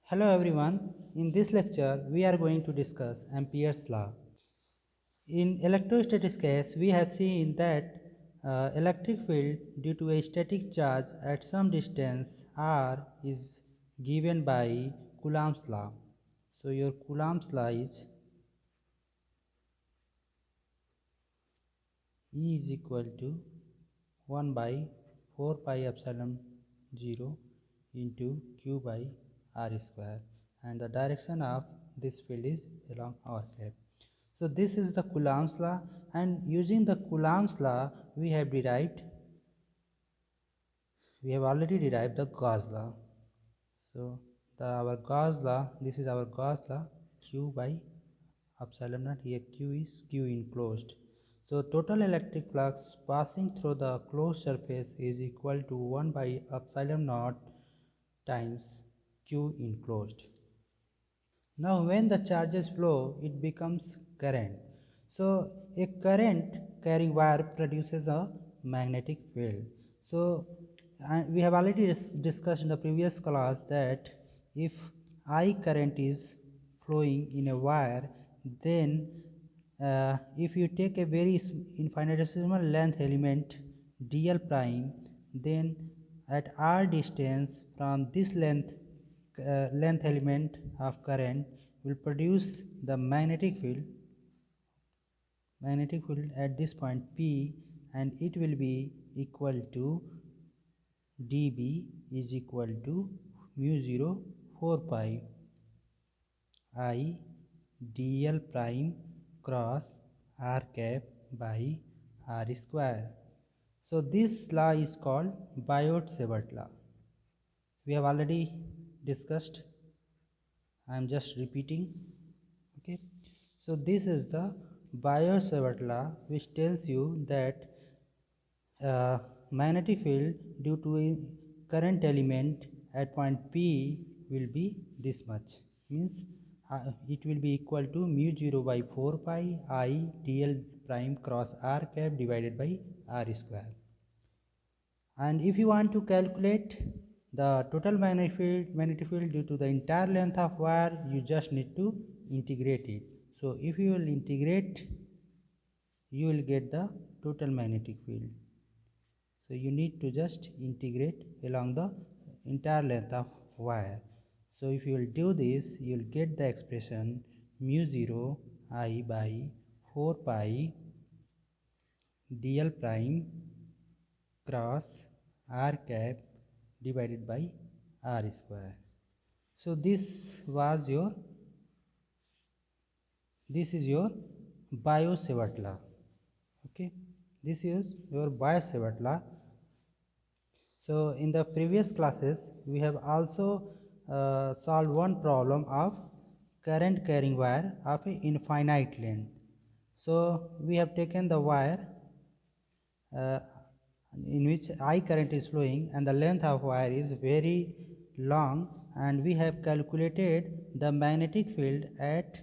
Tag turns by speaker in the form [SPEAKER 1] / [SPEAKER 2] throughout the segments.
[SPEAKER 1] Hello everyone. In this lecture, we are going to discuss Ampere's law. In electrostatics case, we have seen that electric field due to a static charge at some distance r is given by Coulomb's law. So your Coulomb's law is E is equal to 1 by 4 pi epsilon 0 into q by r square, and the direction of this field is along r cap. So this is the Coulomb's law, and using the Coulomb's law we have already derived the Gauss law. So our Gauss law, this is our Gauss law, q by epsilon naught, here q is q enclosed. So total electric flux passing through the closed surface is equal to 1 by epsilon naught times q enclosed. Now when the charges flow, it becomes current. So a current carrying wire produces a magnetic field. So we have already discussed in the previous class that if I current is flowing in a wire, then if you take a very infinitesimal length element dl prime, then at r distance from this length element of current will produce the magnetic field at this point P, and it will be equal to dB is equal to mu 0 4 pi I dl prime cross r cap by r square. So this law is called Biot-Savart law. We have already discussed. I am just repeating. Okay. So this is the Biot-Savart law, which tells you that magnetic field due to a current element at point P will be this much. Means it will be equal to mu 0 by 4 pi I dl prime cross r cap divided by r square. And if you want to calculate the total magnetic field due to the entire length of wire, you just need to integrate it. So if you will integrate, you will get the total magnetic field. So you need to just integrate along the entire length of wire. So if you will do this, you will get the expression mu 0 I by 4 pi dl prime cross r cap divided by r square. So this is your Biot-Savart law. Okay, this is your Biot-Savart law. So in the previous classes, we have also solved one problem of current carrying wire of a infinite length. So we have taken the wire uh, in which I current is flowing, and the length of wire is very long, and we have calculated the magnetic field at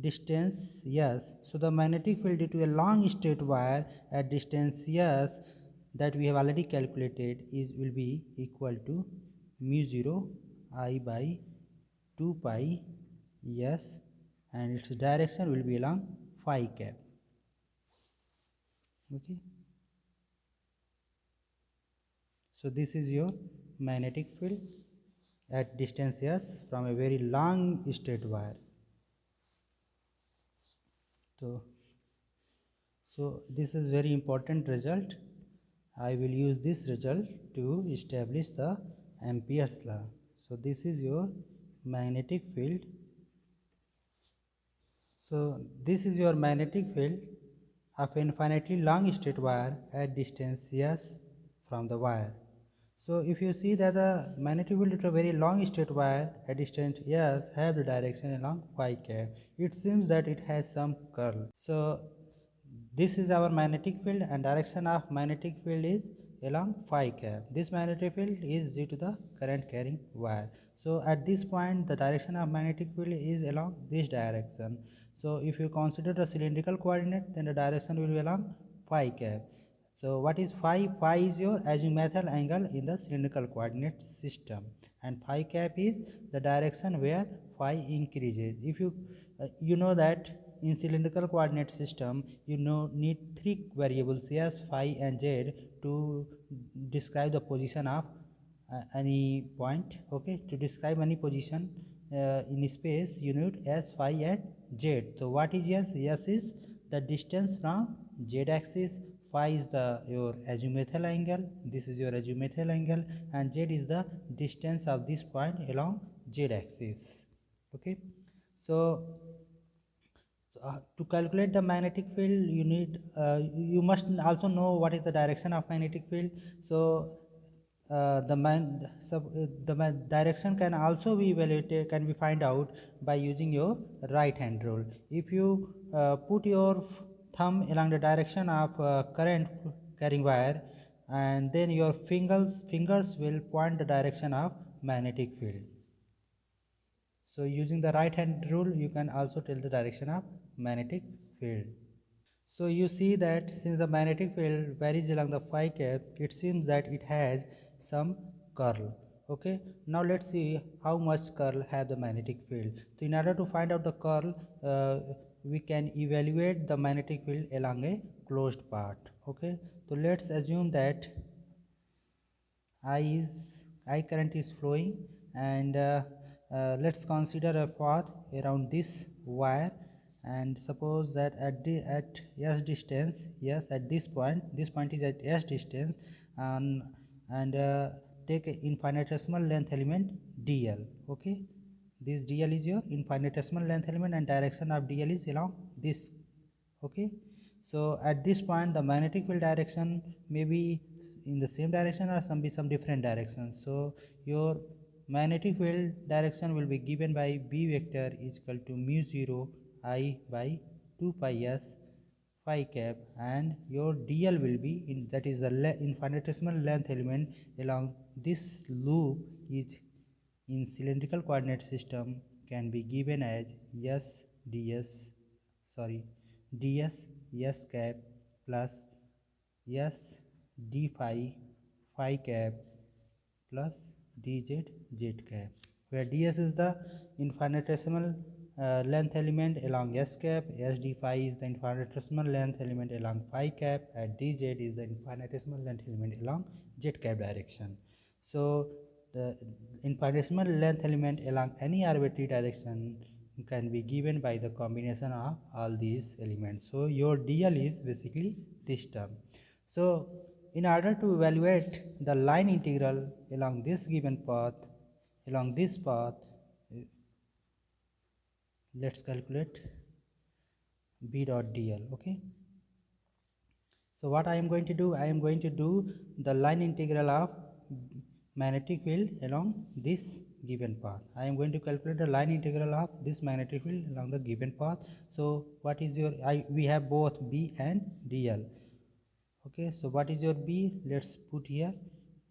[SPEAKER 1] distance s. So the magnetic field due to a long straight wire at distance s that we have already calculated will be equal to mu 0 I by 2 pi s, and its direction will be along phi cap. Okay. So this is your magnetic field at distance s from a very long straight wire. So this is very important result. I will use this result to establish the Ampere's law. So this is your magnetic field. So this is your magnetic field of an infinitely long straight wire at distance s from the wire. So if you see that the magnetic field of a very long straight wire at distance s have the direction along phi cap, it seems that it has some curl. So this is our magnetic field, and direction of magnetic field is along phi cap. This magnetic field is due to the current carrying wire. So at this point, the direction of magnetic field is along this direction. So if you consider the cylindrical coordinate, then the direction will be along phi cap. So what is phi? Phi is your azimuthal angle in the cylindrical coordinate system, and phi cap is the direction where phi increases. If you you know that in cylindrical coordinate system you know need three variables s, phi and z to describe the position of any point. Okay, to describe any position in space you need s, phi and z. So what is s? S is the distance from z axis, phi is the your azimuthal angle, this is your azimuthal angle, and z is the distance of this point along z axis. Okay, so to calculate the magnetic field you need you must also know what is the direction of magnetic field. So the direction can also be evaluated, can be find out by using your right hand rule. If you put your thumb along the direction of current carrying wire, and then your fingers will point the direction of magnetic field. So using the right hand rule you can also tell the direction of magnetic field. So you see that since the magnetic field varies along the phi cap, it seems that it has some curl. Okay, now let's see how much curl have the magnetic field. So in order to find out the curl, we can evaluate the magnetic field along a closed path. Okay, so let's assume that I current is flowing, and let's consider a path around this wire, and suppose that at s distance, yes, at this point is at s distance, and take an infinitesimal length element dl. Okay, this dl is your infinitesimal length element and direction of dl is along this. Okay, so at this point the magnetic field direction may be in the same direction or some different direction. So your magnetic field direction will be given by b vector is equal to mu 0 I by 2 pi s phi cap, and your dl will be in, that is the infinitesimal length element along this loop is in cylindrical coordinate system can be given as s ds, sorry, ds s cap plus s d phi phi cap plus dz z cap, where ds is the infinitesimal length element along s cap, s d phi is the infinitesimal length element along phi cap, and dz is the infinitesimal length element along z cap direction. So the infinitesimal length element along any arbitrary direction can be given by the combination of all these elements. So your dl is basically this term. So in order to evaluate the line integral along this given path, along this path, let's calculate b dot dl. Okay, so what I am going to do, I am going to do the line integral of magnetic field along this given path. I am going to calculate the line integral of this magnetic field along the given path. So what is your we have both b and dl. Okay, so what is your b? Let's put here.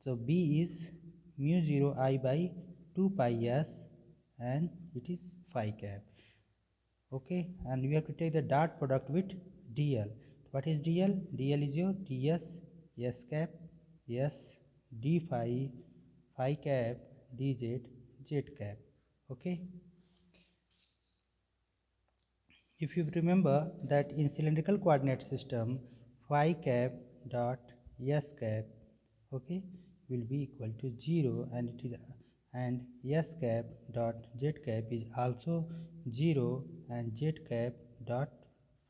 [SPEAKER 1] So b is mu 0 I by 2 pi s, and it is phi cap. Okay, and we have to take the dot product with dl. What is dl? Dl is your ds s cap s d phi phi cap dz z cap. Okay, if you remember that in cylindrical coordinate system phi cap dot s cap, okay, will be equal to 0, and it is, and s cap dot z cap is also 0, and z cap dot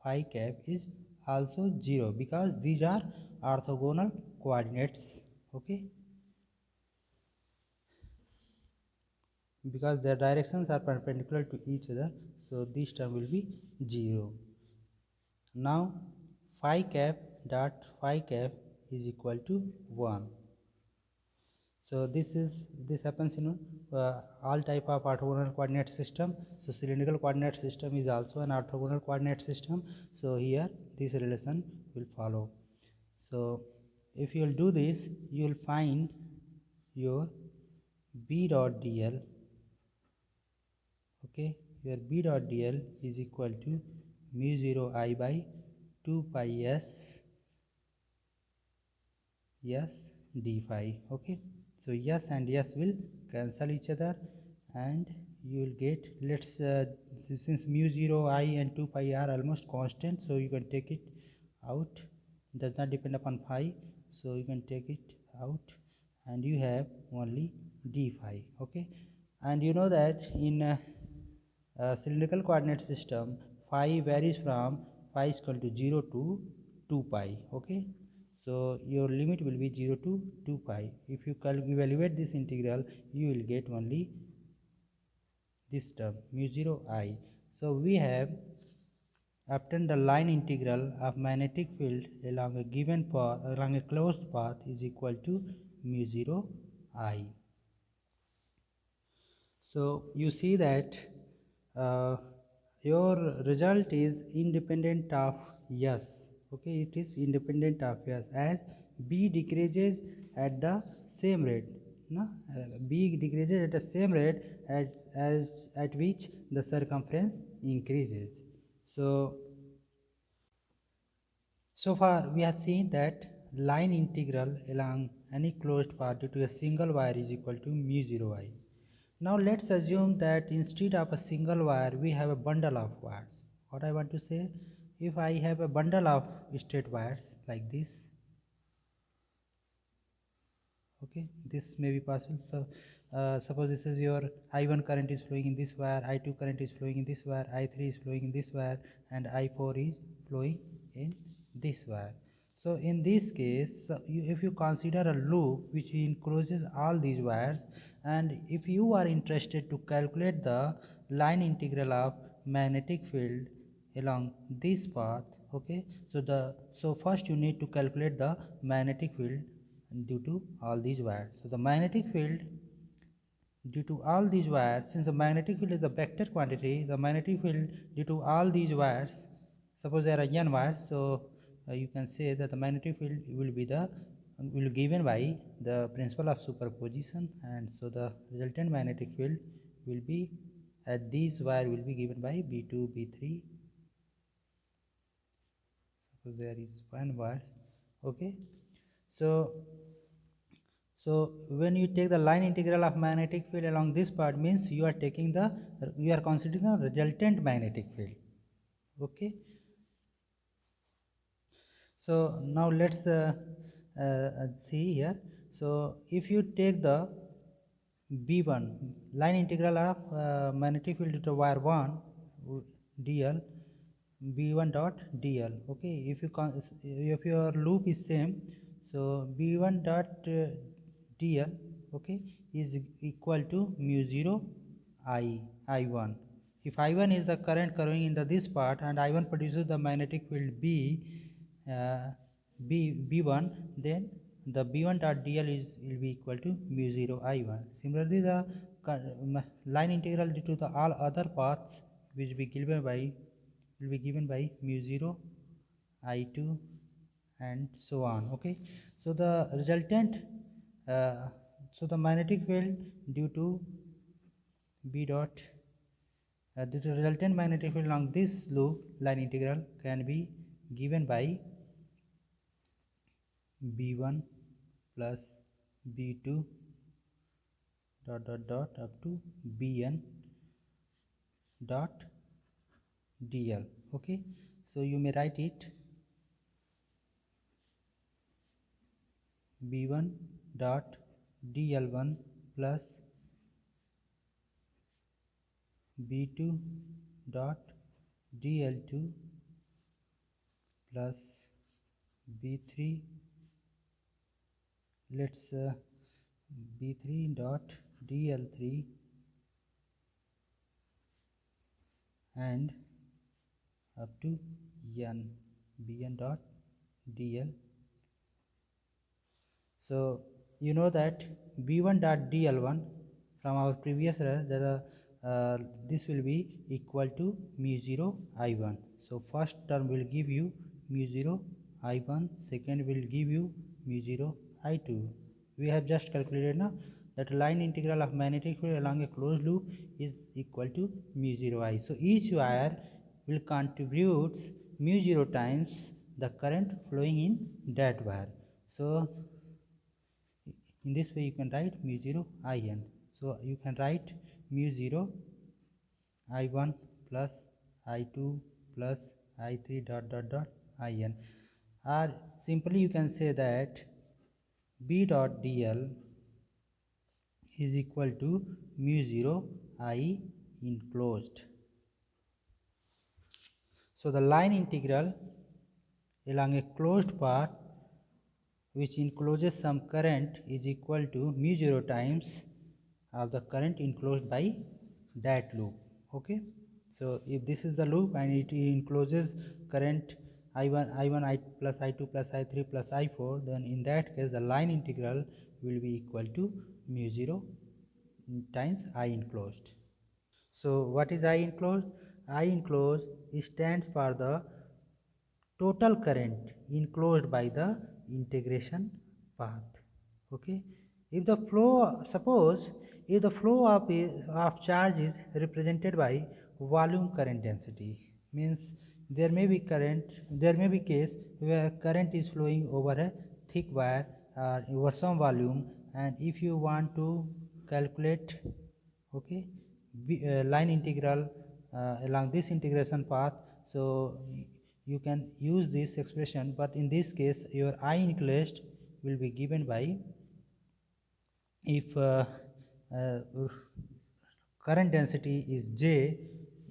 [SPEAKER 1] phi cap is also 0, because these are orthogonal coordinates. Okay, because their directions are perpendicular to each other, so this term will be 0. Now phi cap dot phi cap is equal to 1. So this happens in all type of orthogonal coordinate system. So cylindrical coordinate system is also an orthogonal coordinate system. So here this relation will follow. So if you will do this, you will find your b dot dl. Okay, your b dot dl is equal to mu 0 I by 2 pi s s d phi. Okay, so s and s will cancel each other, and you will get, let's since mu 0 I and 2 pi are almost constant, so you can take it out, does not depend upon phi, so you can take it out and you have only d phi. Okay, and you know that in cylindrical coordinate system, phi varies from phi is equal to 0 to 2 pi. Okay, so your limit will be 0 to 2 pi. If you evaluate this integral, you will get only this term mu 0 I. So we have obtained the line integral of magnetic field along a given path, along a closed path, is equal to mu 0 I. So you see that uh, your result is independent of S. Okay, it is independent of S as B decreases at the same rate. No? B decreases at the same rate as at which the circumference increases. So far we have seen that line integral along any closed path due to a single wire is equal to mu 0 I. Now let's assume that instead of a single wire we have a bundle of wires. What I want to say, if I have a bundle of straight wires like this, okay, this may be possible. So suppose this is your I1 current is flowing in this wire, I2 current is flowing in this wire, I3 is flowing in this wire, and I4 is flowing in this wire. So in this case, if you consider a loop which encloses all these wires, and if you are interested to calculate the line integral of magnetic field along this path, okay, so first you need to calculate the magnetic field due to all these wires. So the magnetic field due to all these wires, since the magnetic field is a vector quantity, the magnetic field due to all these wires, suppose there are n wires, so you can say that the magnetic field will be given by the principle of superposition, and so the resultant magnetic field will be at these wire will be given by B2, B3. Suppose there is one wires, okay. So when you take the line integral of magnetic field along this part, means you are considering the resultant magnetic field. Okay. So now let's see here. So if you take the B1 line integral of magnetic field to wire 1 dl B1 dot dl. Okay, if your loop is same, so B1 dot dl, okay, is equal to mu 0 I1. If I1 is the current curving in this part and I1 produces the magnetic field uh, B1, then the B1 dot dl will be equal to mu 0 I1. Similarly, the line integral due to the all other paths which will be given by mu 0 I2 and so on. Okay, so the resultant so the magnetic field due to B dot the resultant magnetic field along this loop line integral can be given by B1 plus B2 dot up to Bn dot dl. Okay, so you may write it B1 dot dl1 plus B2 dot dl2 plus B3, let's B3 dot dl3 and up to n Bn dot dl. So you know that B1 dot dl1 from our previous that this will be equal to mu 0 I1. So first term will give you mu 0 I1, second will give you mu 0 I2. We have just calculated now that line integral of magnetic field along a closed loop is equal to mu 0 I. So each wire will contribute mu 0 times the current flowing in that wire. So in this way you can write mu 0 In. So you can write mu 0 I1 plus I2 plus I3 dot dot dot In, or simply you can say that B dot dl is equal to mu 0 I enclosed. So the line integral along a closed path which encloses some current is equal to mu 0 times of the current enclosed by that loop. Okay, so if this is the loop and it encloses current I1 I plus I2 plus I3 plus I4, then in that case the line integral will be equal to mu 0 times I enclosed. So what is I enclosed? I enclosed stands for the total current enclosed by the integration path. Okay, if the flow, suppose if the flow of charge is represented by volume current density, means there may be case where current is flowing over a thick wire over some volume, and if you want to calculate, okay, line integral along this integration path, so you can use this expression, but in this case your I enclosed will be given by, if uh, current density is J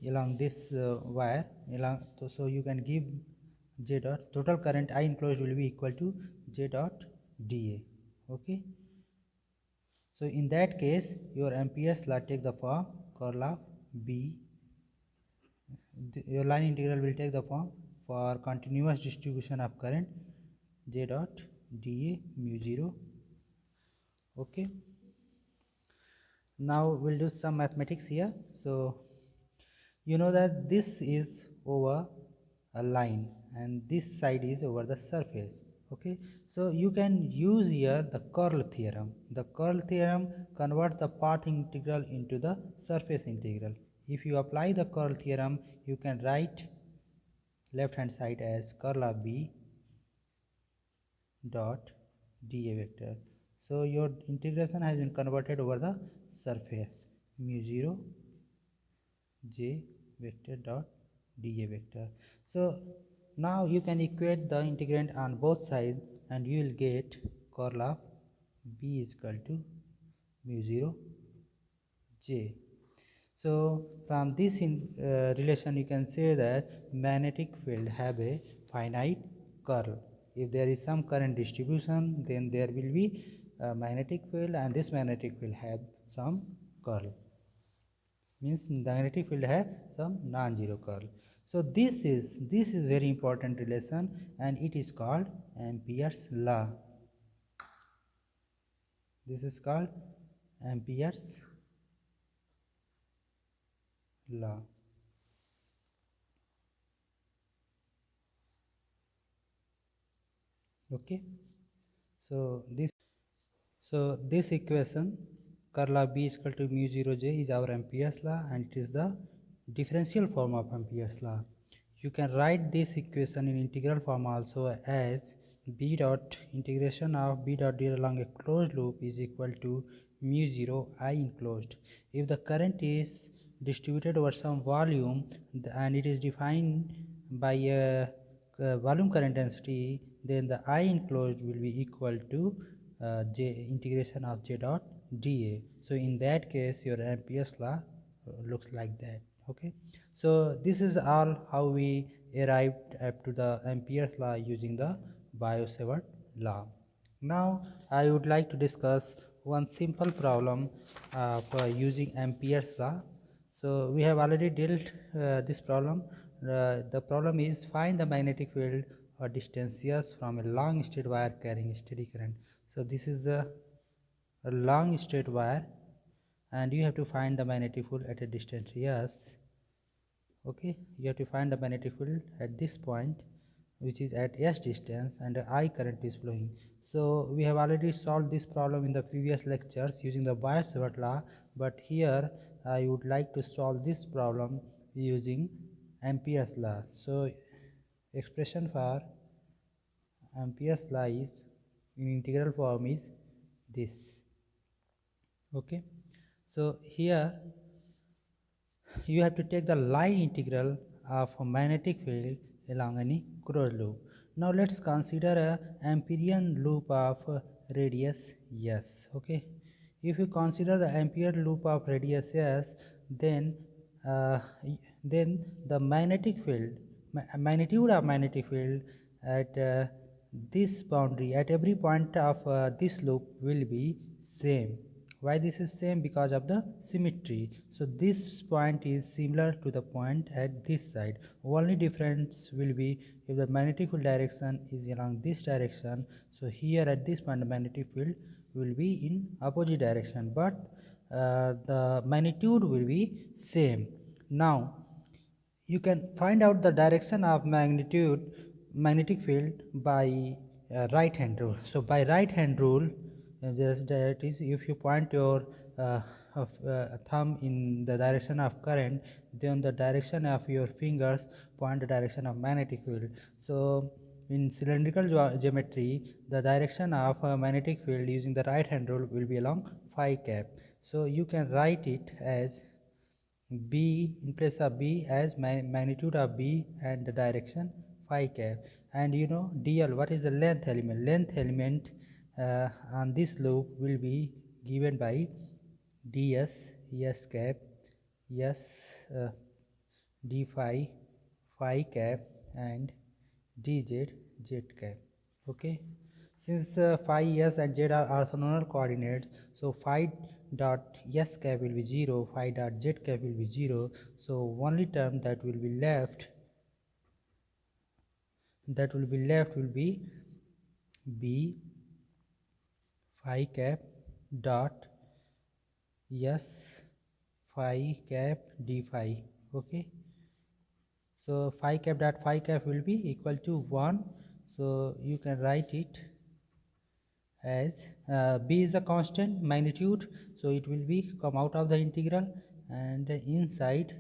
[SPEAKER 1] along this wire along, so you can give J dot total current I enclosed will be equal to J dot dA. Okay, so in that case your Ampere's law take the form curl of B. Your line integral will take the form for continuous distribution of current J dot dA mu 0. Okay, now we'll do some mathematics here. So you know that this is over a line and this side is over the surface. Okay, so you can use here the curl theorem. The curl theorem converts the path integral into the surface integral. If you apply the curl theorem, you can write left hand side as curl of B dot dA vector. So your integration has been converted over the surface, mu 0 J vector dot dA vector. So now you can equate the integrand on both sides and you will get curl of B is equal to mu 0 J. So from this relation you can say that magnetic field have a finite curl. If there is some current distribution, then there will be a magnetic field, and this magnetic field have some curl, means magnetic field have some non-zero curl. So this is very important relation and it is called Ampere's law. This is called Ampere's law. Okay, so this equation curl of B is equal to mu 0 J is our Ampere's law, and it is the differential form of Ampere's law. You can write this equation in integral form also as B dot integration of B dot dl along a closed loop is equal to mu 0 I enclosed. If the current is distributed over some volume and it is defined by a volume current density, then the I enclosed will be equal to J integration of J dot dA. So in that case your Ampere's law looks like that. Okay, so this is all how we arrived up to the Ampere's law using the Biot-Savart law. Now I would like to discuss one simple problem for using Ampere's law. So we have already dealt this problem. The problem is find the magnetic field or distance S from a long straight wire carrying steady current. So this is a long straight wire and you have to find the magnetic field at a distance S. Okay, you have to find the magnetic field at this point which is at S distance and I current is flowing. So we have already solved this problem in the previous lectures using the Biot-Savart law, but here I would like to solve this problem using Ampere's law. So expression for Ampere's law is in integral form is this. Okay, So here you have to take the line integral of a magnetic field along any closed loop. Now let's consider a Amperian loop of radius s. Okay, if you consider the Amperian loop of radius s, then uh, then the magnetic field, magnitude of magnetic field at this boundary, at every point of this loop will be same. Why this is same? Because of the symmetry. So this point is similar to the point at this side. Only difference will be if the magnetic field direction is along this direction. So here at this point the magnetic field will be in opposite direction, but the magnitude will be same. Now you can find out the direction of magnetic field by right hand rule. So by right hand rule, just that is, if you point your thumb in the direction of current, then the direction of your fingers point the direction of magnetic field. So in cylindrical geometry, the direction of magnetic field using the right hand rule will be along phi cap. So you can write it as B, in place of B, as magnitude of B and the direction phi cap. And you know dl, what is the length element? Length element on this loop will be given by ds s cap s uh, d phi cap and dz z cap. Okay, since phi s and z are orthogonal coordinates, so phi dot s cap will be 0, phi dot z cap will be 0. So only term that will be left, will be b phi cap dot s phi cap d phi. Okay, so phi cap dot phi cap will be equal to 1. So you can write it as b is the constant magnitude, so it will be come out of the integral, and inside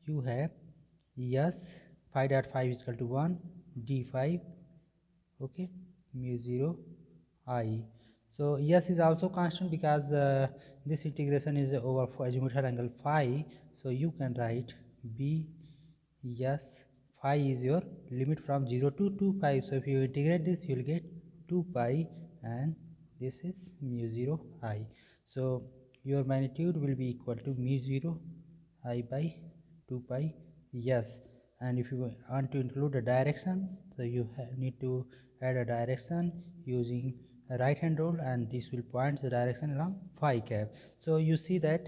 [SPEAKER 1] you have s phi dot phi is equal to 1 d phi. Okay, mu 0 I. So s is also constant because this integration is over azimuthal angle phi, so you can write b s phi is your limit from 0 to 2 pi. So if you integrate this, you will get 2 pi, and this is mu 0 I. So your magnitude will be equal to mu 0 I by 2 pi s. And if you want to include a direction, so you need to add a direction using a right hand rule, and this will point the direction along phi cap. So you see that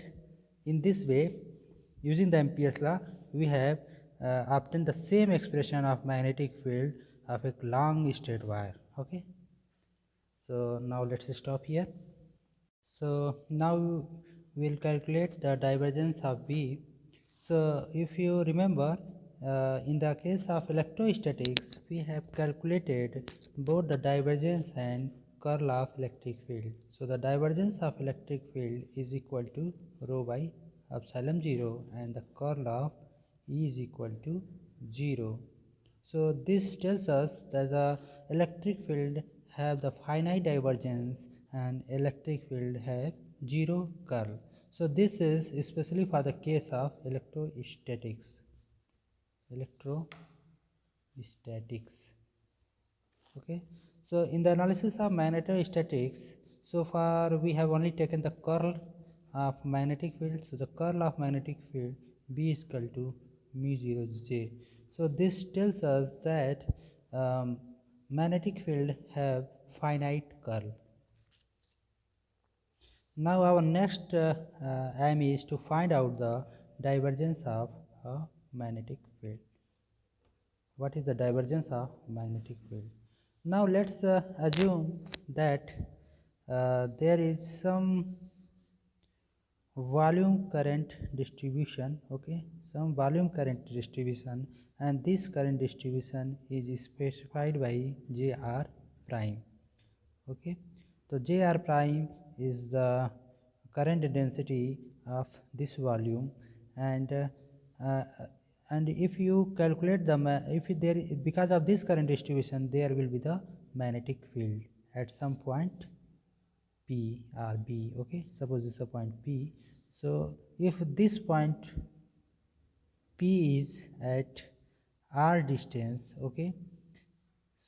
[SPEAKER 1] in this way, using the Ampere's law, we have obtained the same expression of magnetic field of a long straight wire. Okay, so now let's stop here. So now we will calculate the divergence of B. So if you remember, in the case of electrostatics, we have calculated both the divergence and curl of electric field. So the divergence of electric field is equal to rho by epsilon 0, and the curl of E is equal to 0. So this tells us that the electric field have the finite divergence and electric field have zero curl. So this is especially for the case of electrostatics. Okay, so in the analysis of magnetostatics, so far we have only taken the curl of magnetic field. So the curl of magnetic field B is equal to mu 0 J. So this tells us that magnetic field have finite curl. Now our next aim is to find out the divergence of a magnetic field. What is the divergence of magnetic field? Now let's assume that there is some volume current distribution. Okay, some volume current distribution, and this current distribution is specified by Jr prime. Okay, so Jr prime is the current density of this volume, and uh, and if you calculate the if there, because of this current distribution, there will be the magnetic field at some point P or B. Okay, suppose this is a point P. So if this point P is at r distance, okay,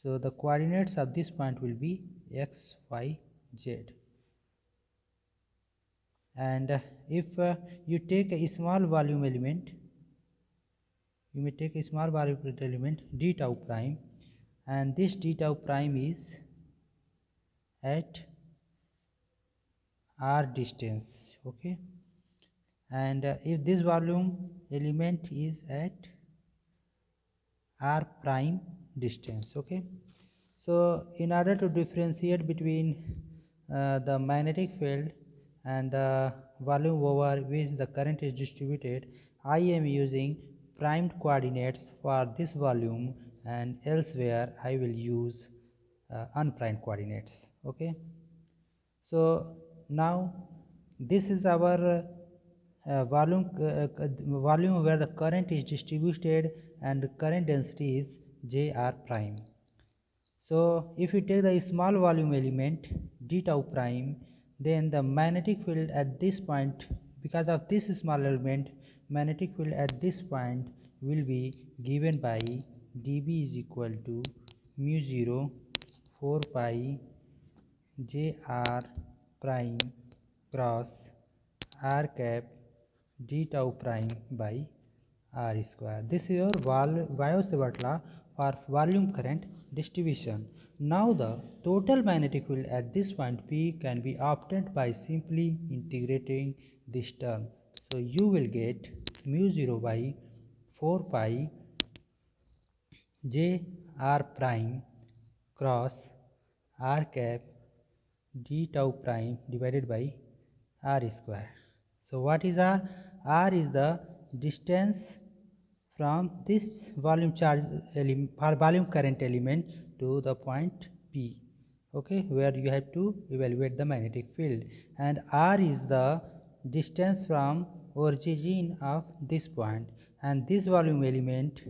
[SPEAKER 1] so the coordinates of this point will be x, y, z. And if you take a small volume element, you may take a small volume element d tau prime, and this d tau prime is at r distance, okay, and if this volume element is at r prime distance, okay. So in order to differentiate between the magnetic field and the volume over which the current is distributed, I am using primed coordinates for this volume, and elsewhere I will use unprimed coordinates, okay. So now this is our volume where the current is distributed and the current density is J r prime. So if you take the small volume element d tau prime, then the magnetic field at this point, because of this small element, magnetic field at this point will be given by dB is equal to mu 0 4 pi J r prime cross r cap d tau prime by r square. This is your Biot-Savart law for volume current distribution. Now the total magnetic field at this point P can be obtained by simply integrating this term. So you will get mu 0 by 4 pi J r prime cross r cap d tau prime divided by r square. So what is r? R is the distance from this volume charge element or volume current element to the point P, okay, where you have to evaluate the magnetic field, and r is the distance from origin of this point, and this volume element,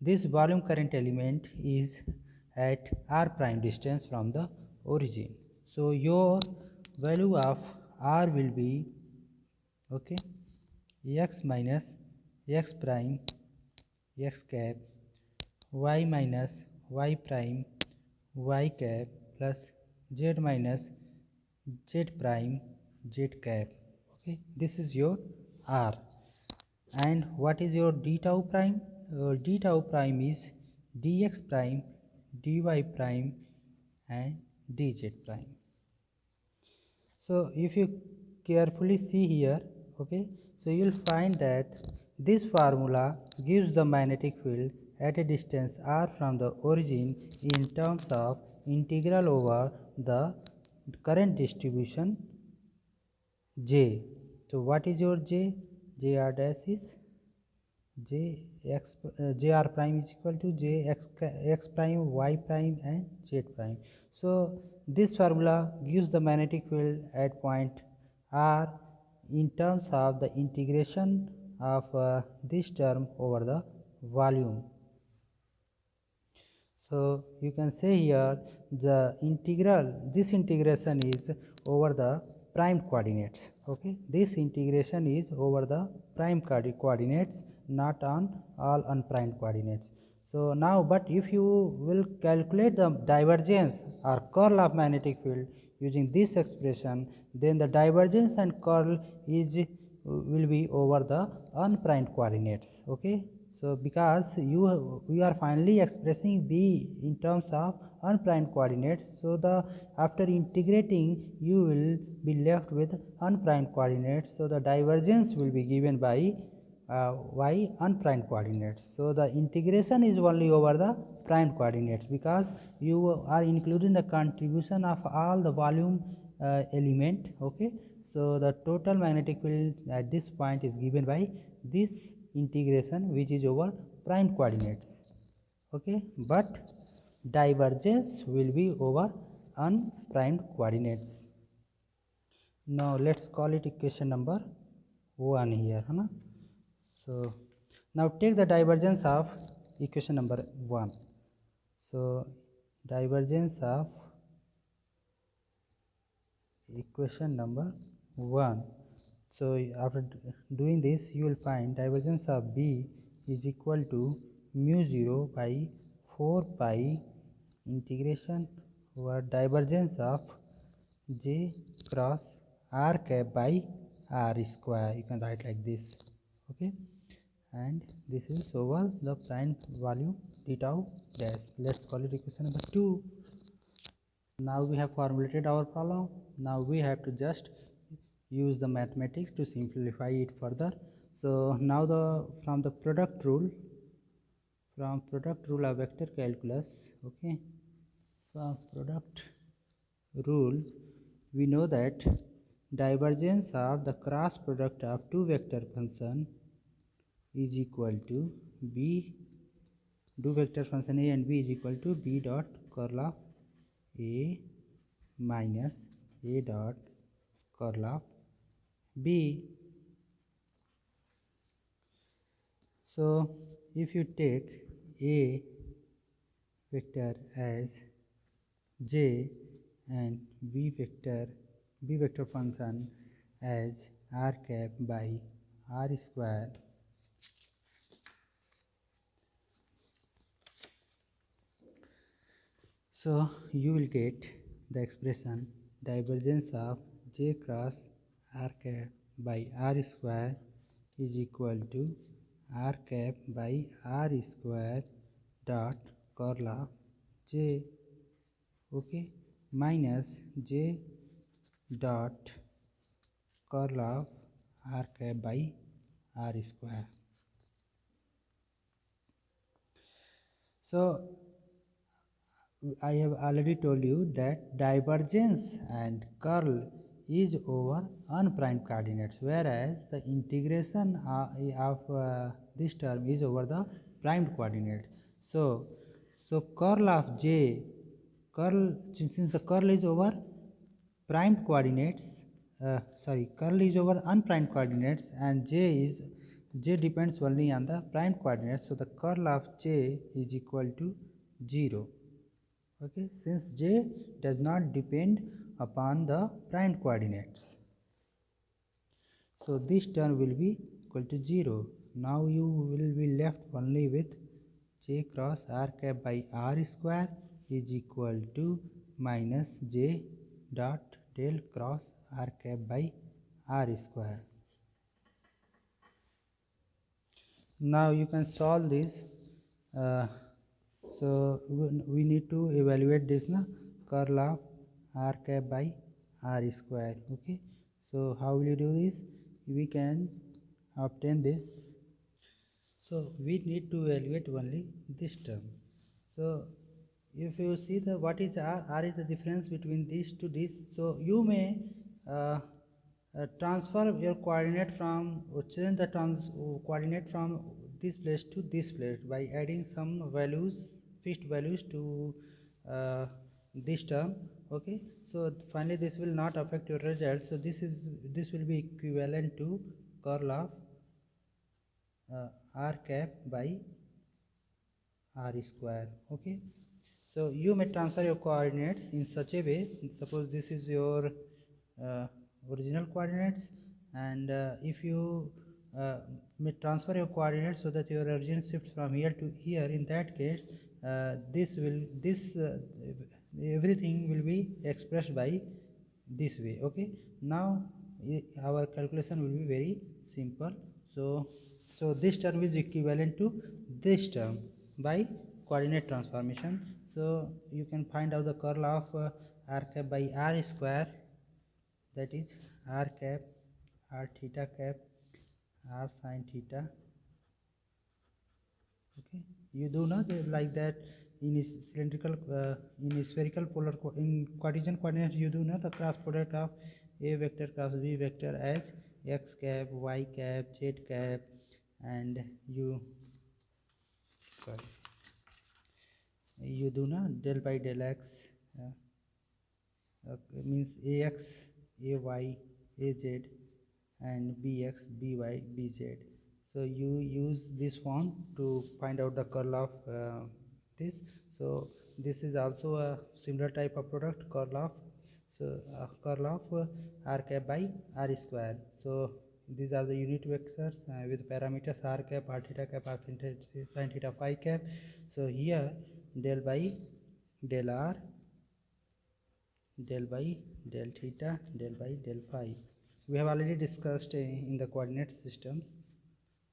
[SPEAKER 1] this volume current element is at r prime distance from the origin. So your value of r will be, okay, x minus x prime x cap y minus y prime y cap plus z minus z prime z cap, okay. This is your r. And what is your d tau prime? D tau prime is dx prime dy prime and dz prime. So if you carefully see here, okay, so you will find that this formula gives the magnetic field at a distance r from the origin in terms of integral over the current distribution J. So what is your J? J r dash is J r prime is equal to x prime y prime and z prime. So this formula gives the magnetic field at point r in terms of the integration of this term over the volume. So you can say here the integral, this integration is over the prime coordinates, okay. This integration is over the prime coordinates, not on all unprimed coordinates. So now, but if you will calculate the divergence or curl of magnetic field using this expression, then the divergence and curl is will be over the unprimed coordinates, okay. So because you are finally expressing B in terms of unprimed coordinates, so the after integrating you will be left with unprimed coordinates. So the divergence will be given by y unprimed coordinates. So the integration is only over the prime coordinates because you are including the contribution of all the volume element, okay. So the total magnetic field at this point is given by this integration, which is over prime coordinates, okay, but divergence will be over unprimed coordinates. Now let's call it equation number 1 here, है ना? So now take the divergence of equation number 1. So divergence of equation number 1. So after doing this, you will find divergence of B is equal to mu 0 by 4 pi integration over divergence of J cross r cap by r square. You can write like this. Okay, and this is over the prime value d tau dash. Let's call it equation number 2. Now we have formulated our problem. Now we have to just use the mathematics to simplify it further. So now from product rule of vector calculus, okay, from product rule we know that divergence of the cross product of two vector function is equal to b, do vector function a and b is equal to b dot curl of a minus a dot curl of b. So if you take a vector as j and b vector function as r cap by r square, so you will get the expression divergence of j cross r cap by r square is equal to r cap by r square dot curl of j, okay, minus j dot curl of r cap by r square. So I have already told you that divergence and curl is over unprimed coordinates, whereas the integration of this term is over the primed coordinates. So curl of j, since the curl is over primed coordinates, curl is over unprimed coordinates, and j depends only on the primed coordinates. So the curl of j is equal to 0. Okay, since j does not depend upon the primed coordinates, so this term will be equal to 0. Now you will be left only with j cross r cap by r square is equal to minus j dot del cross r cap by r square. Now you can solve this. So we need to evaluate this curl of r cap by r square. Okay, so how will you do this? We can obtain this. So we need to evaluate only this term. So if you see the what is r is the difference between this to this. So you may transfer your coordinate from change the coordinate from this place to this place by adding some values, fixed values to this term. Okay, so finally this will not affect your result. So this will be equivalent to curl of r cap by r square. Okay, so you may transfer your coordinates in such a way. Suppose this is your original coordinates, and if you may transfer your coordinates so that your origin shifts from here to here, in that case everything will be expressed by this way. Okay, now our calculation will be very simple. So this term is equivalent to this term by coordinate transformation. So you can find out the curl of r cap by r square, that is r cap r theta cap r sin theta. Okay, you do not like that in cylindrical in spherical polar in Cartesian coordinates. You do not the cross product of a vector cross b vector as x cap, y cap, z cap, and you do not del by del x means ax, ay, az, and bx, by, bz. So you use this form to find out the curl of this. So this is also a similar type of product, curl of, so curl of r cap by r square. So these are the unit vectors with parameters r cap, r theta cap, r sin theta phi cap. So here del by del r, del by del theta, del by del phi. We have already discussed in the coordinate systems.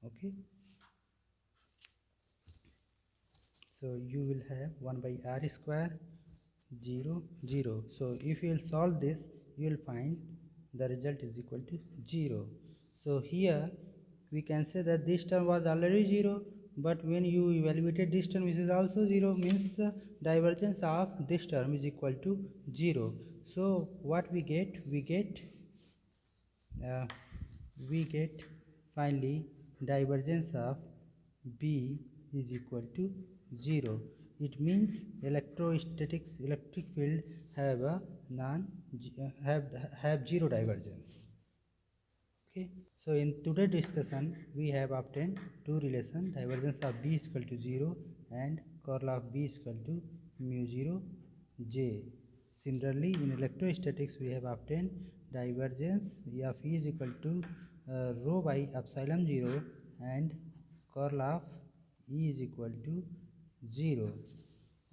[SPEAKER 1] Okay. So you will have 1 by r square 0 0. So if you will solve this, you will find the result is equal to 0. So here we can say that this term was already 0, but when you evaluated this term, which is also 0, means the divergence of this term is equal to 0. So what we get? We get finally divergence of B is equal to 0. It means electric field have a non have zero divergence. Okay. So in today's discussion we have obtained two relations: divergence of B is equal to 0 and curl of B is equal to mu 0 J. Similarly, in electrostatics we have obtained divergence of E is equal to rho by epsilon 0 and curl of E is equal to 0.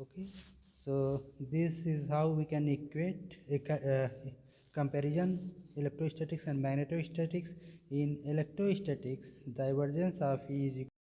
[SPEAKER 1] Okay. So this is how we can equate comparison electrostatics and magnetostatics. In electrostatics, divergence of E is equal